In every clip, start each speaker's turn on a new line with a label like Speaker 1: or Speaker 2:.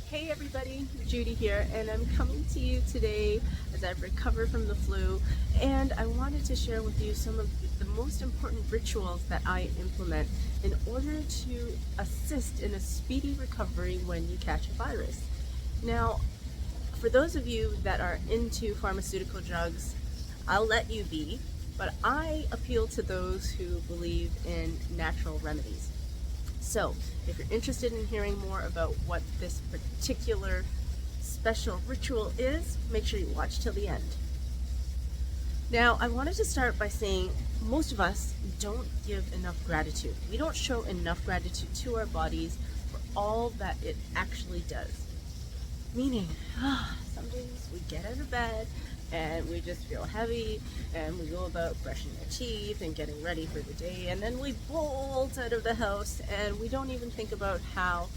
Speaker 1: Hey everybody, Judy here, and I'm coming to you today as I've recovered from the flu, and I wanted to share with you some of the most important rituals that I implement in order to assist in a speedy recovery when you catch a virus. Now, for those of you that are into pharmaceutical drugs, I'll let you be, but I appeal to those who believe in natural remedies. So, if you're interested in hearing more about what this particular special ritual is, make sure you watch till the end. Now, I wanted to start by saying most of us don't give enough gratitude. We don't show enough gratitude to our bodies for all that it actually does. Meaning, some days we get out of bed and we just feel heavy and we go about brushing our teeth and getting ready for the day, and then we bolt out of the house and we don't even think about how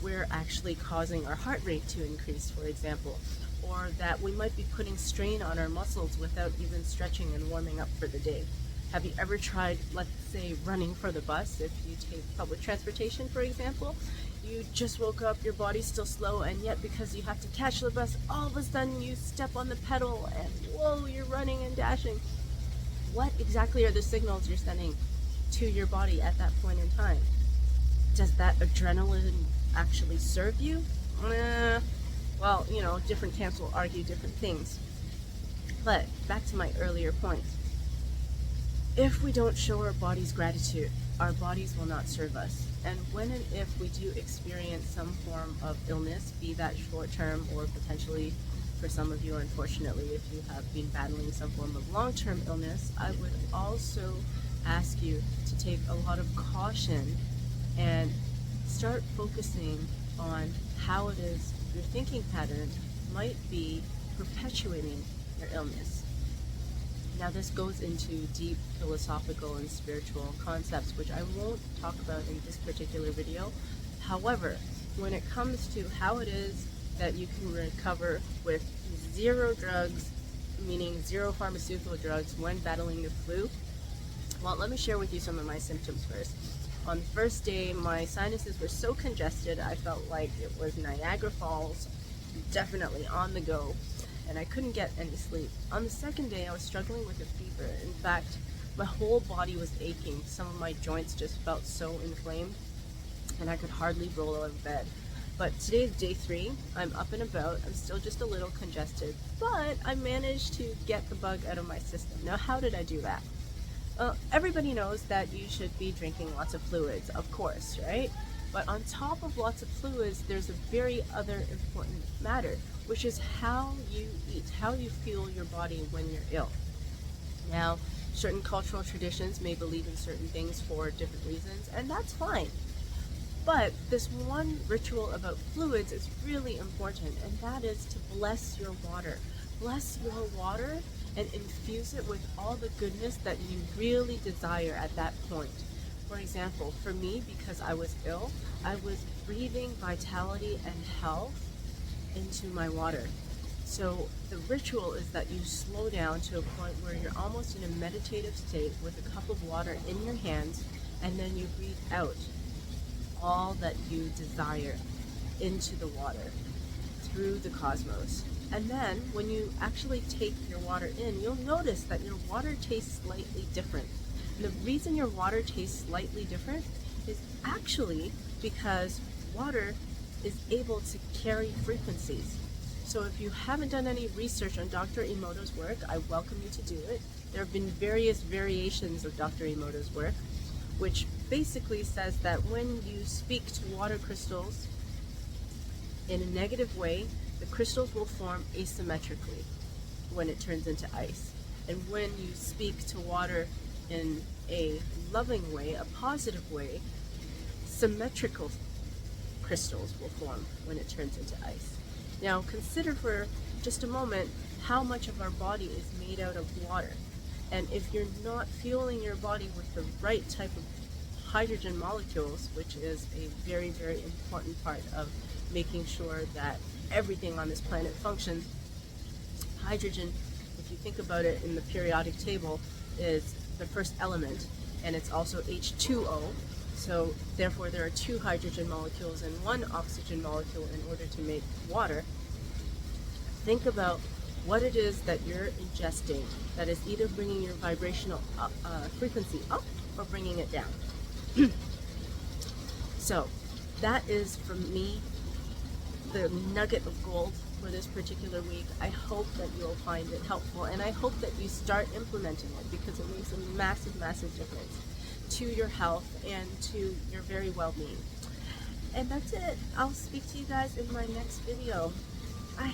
Speaker 1: we're actually causing our heart rate to increase, for example, or that we might be putting strain on our muscles without even stretching and warming up for the day. Have you ever tried, let's say, running for the bus? If you take public transportation, for example, you just woke up, your body's still slow, and yet because you have to catch the bus, all of a sudden you step on the pedal and whoa, you're running and dashing. What exactly are the signals you're sending to your body at that point in time? Does that adrenaline actually serve you? Well, different camps will argue different things. But back to my earlier point. If we don't show our bodies gratitude, our bodies will not serve us. And when and if we do experience some form of illness, be that short term or potentially for some of you, unfortunately, if you have been battling some form of long-term illness, I would also ask you to take a lot of caution and start focusing on how it is your thinking pattern might be perpetuating your illness. Now, this goes into deep philosophical and spiritual concepts, which I won't talk about in this particular video. However, when it comes to how it is that you can recover with zero drugs, meaning zero pharmaceutical drugs when battling the flu, well, let me share with you some of my symptoms first. On the first day, my sinuses were so congested, I felt like it was Niagara Falls, definitely on the go, and I couldn't get any sleep. On the second day, I was struggling with a fever. In fact, my whole body was aching. Some of my joints just felt so inflamed, and I could hardly roll out of bed. But today is day 3. I'm up and about. I'm still just a little congested, but I managed to get the bug out of my system. Now, how did I do that? Everybody knows that you should be drinking lots of fluids, of course, right? But on top of lots of fluids, there's a very other important matter, which is how you eat, how you fuel your body when you're ill. Now, certain cultural traditions may believe in certain things for different reasons, and that's fine. But this one ritual about fluids is really important, and that is to bless your water. Bless your water and infuse it with all the goodness that you really desire at that point. For example, for me, because I was ill, I was breathing vitality and health into my water. So the ritual is that you slow down to a point where you're almost in a meditative state with a cup of water in your hands, and then you breathe out all that you desire into the water through the cosmos. And then when you actually take your water in, you'll notice that your water tastes slightly different. And the reason your water tastes slightly different is actually because water is able to carry frequencies. So if you haven't done any research on Dr. Emoto's work, I welcome you to do it. There have been various variations of Dr. Emoto's work, which basically says that when you speak to water crystals in a negative way, the crystals will form asymmetrically when it turns into ice. And when you speak to water in a loving way, a positive way, symmetrical crystals will form when it turns into ice. Now consider for just a moment how much of our body is made out of water. And if you're not fueling your body with the right type of hydrogen molecules, which is a very, very important part of making sure that everything on this planet functions, hydrogen, if you think about it in the periodic table, is the first element, and it's also H2O. So therefore there are two hydrogen molecules and one oxygen molecule in order to make water. Think about what it is that you're ingesting that is either bringing your vibrational frequency up or bringing it down. So that is, for me, the nugget of gold for this particular week. I hope that you'll find it helpful, and I hope that you start implementing it, because it makes a massive, massive difference to your health and to your very well-being. And that's it. I'll speak to you guys in my next video. Bye.